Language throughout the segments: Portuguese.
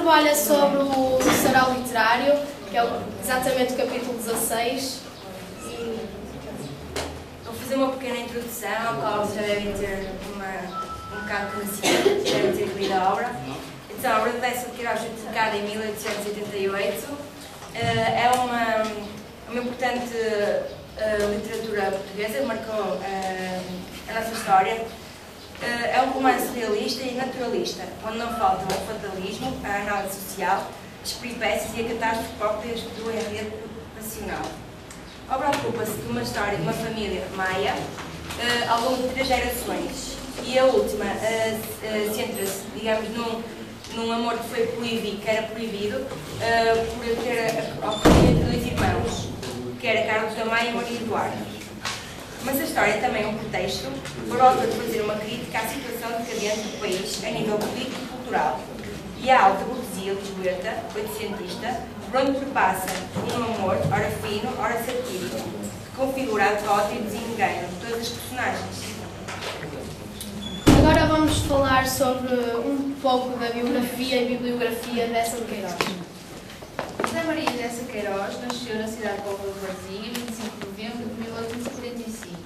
trabalho é sobre o Sarau Literário, que é exatamente o capítulo 16. Vou fazer uma pequena introdução, ao qual já devem ter um bocado conhecimento, devem ter lido a obra. Então, a obra de Décio de Queiroz foi publicada em 1888. É uma importante literatura portuguesa, marcou a nossa história. É um romance realista e naturalista, onde não faltam o fatalismo, a análise social, as peripécias e a catástrofe próprias do enredo passional. A obra ocupa-se de uma história de uma família maia ao longo de 3 gerações, e a última centra-se, digamos, num amor que foi proibido, que era proibido por ter ocorrido entre 2 irmãos, que era Carlos da Maia e Maria Eduardo. Mas a história é também um pretexto para o autor fazer uma crítica à situação decadente do país a nível político e cultural e à alta burguesia lisboeta, oitocentista, por onde perpassa um amor, ora fino, ora satírico, que configura a derrota e o desengano de todas as personagens. Agora vamos falar sobre um pouco da biografia e bibliografia de Décio de Queiroz. José Maria Décio Queiroz nasceu na cidade de Póvoa de Varzim, 25 de novembro de 1845.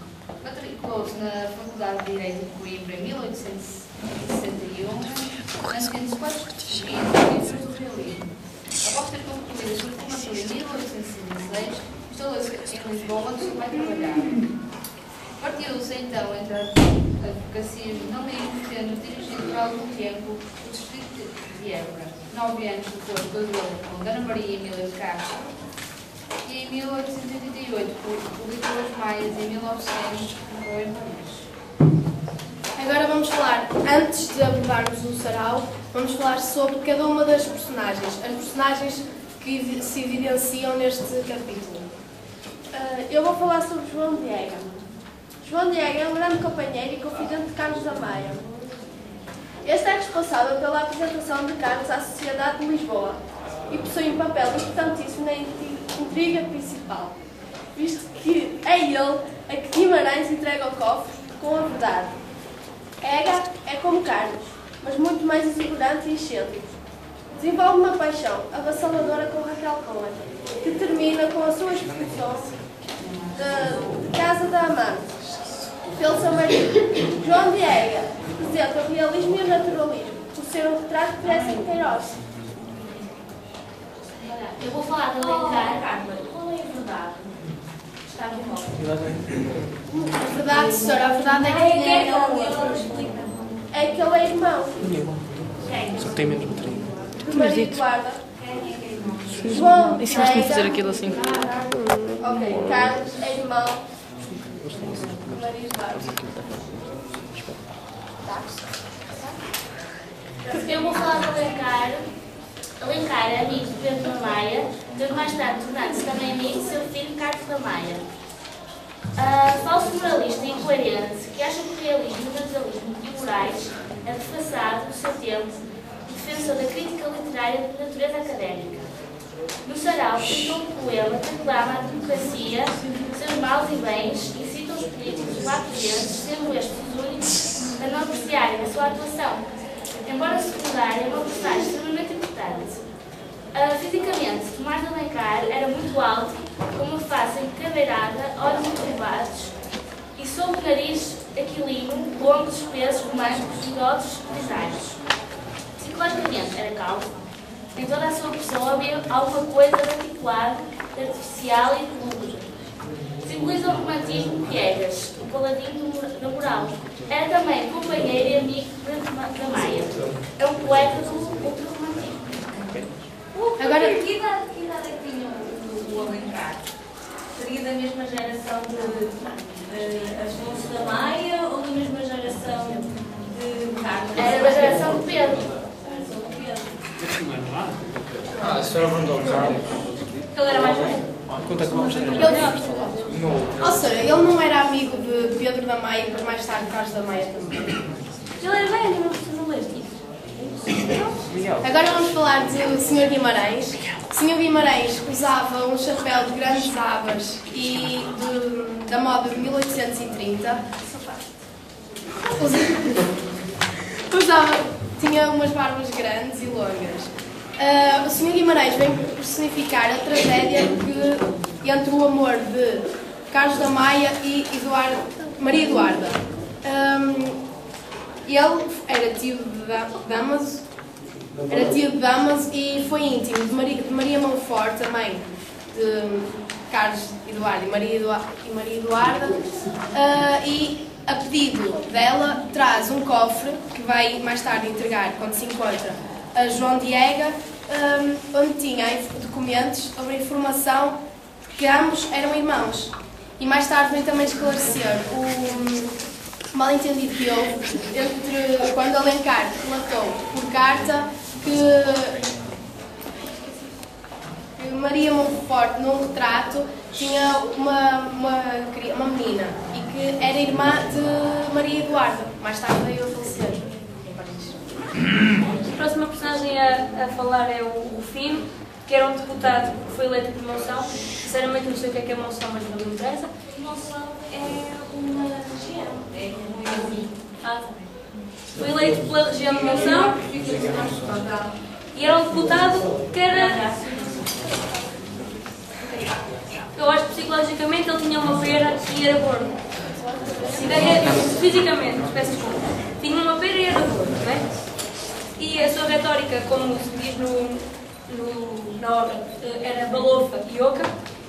Matriculou-se na Faculdade de Direito de Coimbra em 1861, mantendo-se 4 seguidos em livros do realismo. Após ter concluído a sua formatura em 1866, instalou-se em Lisboa, onde se vai trabalhar. Partiu-se então entre a advocacia e o jornalismo, tendo dirigido por algum tempo o distrito de Évora. 9 anos depois casou com Dona Maria Emília de Castro e em 1888 publicou Os Maias e em 1900 ficou em Paris. Agora vamos falar, antes de abordarmos o sarau, vamos falar sobre cada uma das personagens, as personagens que se evidenciam neste capítulo. Eu vou falar sobre João Diego. João Diego é um grande companheiro e confidente de Carlos da Maia. Este é responsável pela apresentação de Carlos à Sociedade de Lisboa e possui um papel importantíssimo na intriga principal, visto que é ele a que Guimarães entrega o cofre com a verdade. Ega é como Carlos, mas muito mais exuberante e excêntrico. Desenvolve uma paixão avassaladora com Raquel Cohen, que termina com a sua expulsão de casa da amante pelo seu marido. João Diego representa o realismo e o naturalismo, por ser um retrato de Décio de Queiroz. Eu vou falar da Alencar. Qual é a verdade? Está de volta. A verdade, senhora, a verdade é que ele é irmão Só que tem menos bateria. de Maria Eduarda. E se nós fazer aquilo assim? Ok, Carlos é irmão de Maria Eduarda. Eu vou falar do Alencar. Alencar é amigo de Pedro da Maia, tendo mais tarde tornado-se também amigo de seu filho Carlos da Maia. Falso moralista e incoerente, que acha que o realismo, o naturalismo e o Moraes é desfaçado do seu tempo, defensor da crítica literária de natureza académica. No sarau, pintou um poema que reclama a democracia, seus males e bens, e cita os políticos e apoiantes, sendo estes os únicos a não apreciarem a sua atuação. Embora secundária, é uma personagem extremamente importante. Fisicamente, Tomás de Alencar era muito alto, com uma face encadeirada, olhos curvados e sob o nariz aquilino, longos, espessos, romancos, bigodes grisalhos. Psicologicamente, era calmo. Em toda a sua pessoa havia alguma coisa de articulado, de artificial e de lúgubre. Simboliza o romantismo Piegas, o paladino da moral. Era também companheiro e amigo da Maia. É um poeta do ultrarromantismo. Agora, que idade é que tinha o Alencar? Seria da mesma geração de Afonso da Maia ou da mesma geração de Carlos? Era da geração de Pedro. Isso era o Carlos. Ele era mais velho. Conta com vamos Ou seja, ele não era amigo de Pedro da Maia, mas mais tarde Carlos da Maia também. Ele era velho, não leste isso? Agora vamos falar do Sr. Guimarães. O Sr. Guimarães usava um chapéu de grandes abas e da moda de 1830. Tinha umas barbas grandes e longas. O Sr. Guimarães vem personificar a tragédia entre o amor de Carlos da Maia e Maria Eduarda. Ele era tio de Damaso e foi íntimo de Maria Monforte, a mãe de Carlos Eduardo e Maria Eduarda, e a pedido dela traz um cofre que vai mais tarde entregar quando se encontra a João Diega, onde tinha documentos sobre a informação que ambos eram irmãos. E mais tarde vem também esclarecer o mal-entendido que houve entre quando Alencar relatou por carta que Maria Monforte, num retrato, tinha uma menina e que era irmã de Maria Eduarda. Mais tarde veio a falecer em Paris. A próxima personagem a falar é o Rufino, que era um deputado que foi eleito por moção. Sinceramente não sei o que é moção, mas não me interessa. Moção é uma região. Foi eleito pela região de moção e era um deputado que era... Eu acho que psicologicamente ele tinha uma pera e era gordo. Fisicamente, peço desculpa. Tinha uma pera e era gordo, não é? E a sua retórica, como se diz na obra, era balofa e oca.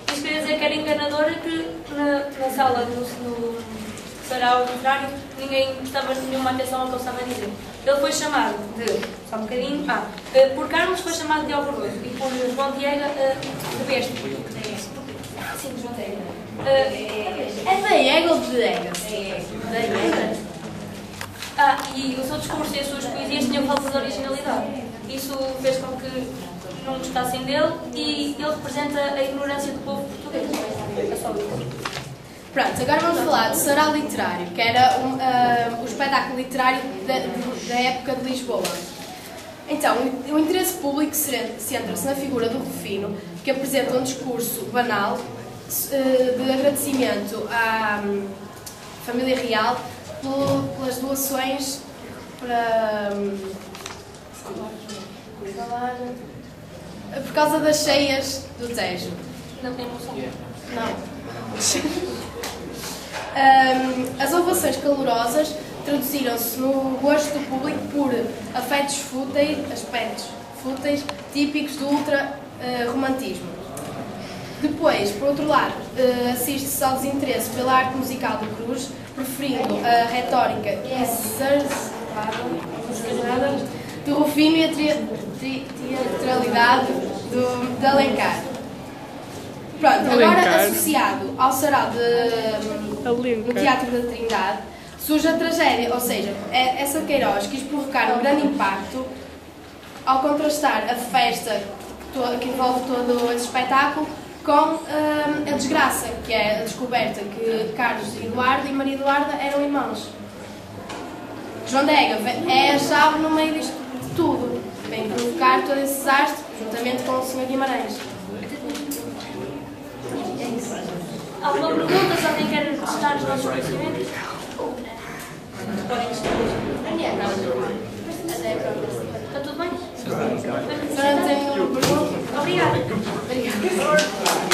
Isto quer dizer que era enganadora, que na sala, no sarau literário, ninguém prestava nenhuma atenção ao que ele estava a dizer. Ele foi chamado de, só um bocadinho, por Carlos foi chamado de Alvoroso e por João Diega de Besta. Sim, João Diega. É da Ega ou de Egas? Da Ega. E o seu discurso e as suas poesias tinham falta de originalidade. Isso fez com que não gostassem dele e ele representa a ignorância do povo português. É só isso. Pronto, agora vamos falar do Sarau Literário, que era o espetáculo literário da época de Lisboa. Então, o interesse público centra-se na figura do Rufino, que apresenta um discurso banal de agradecimento à família real pelas doações por causa das cheias do Tejo. Não tem emoção. Não. As ovações calorosas traduziram-se no gosto do público por aspectos fúteis típicos do ultra-romantismo. Depois, por outro lado, assiste-se ao desinteresse pela arte musical do Cruz, preferindo a retórica exagerada do Rufino e a teatralidade de Alencar. Pronto, agora associado ao sarau do Teatro da Trindade, surge a tragédia, ou seja, essa Queiroz quis provocar um grande impacto ao contrastar a festa que envolve todo esse espetáculo com a desgraça, que é a descoberta que Carlos Eduardo e Maria Eduarda eram irmãos. João Diega é a chave no meio disto de tudo, vem provocar todo esse desastre juntamente com o Sr. Guimarães. Alguma pergunta? Só quem quer testar os nossos conhecimentos? Está tudo bem? Agora tenho uma pergunta. Obrigada. Obrigada.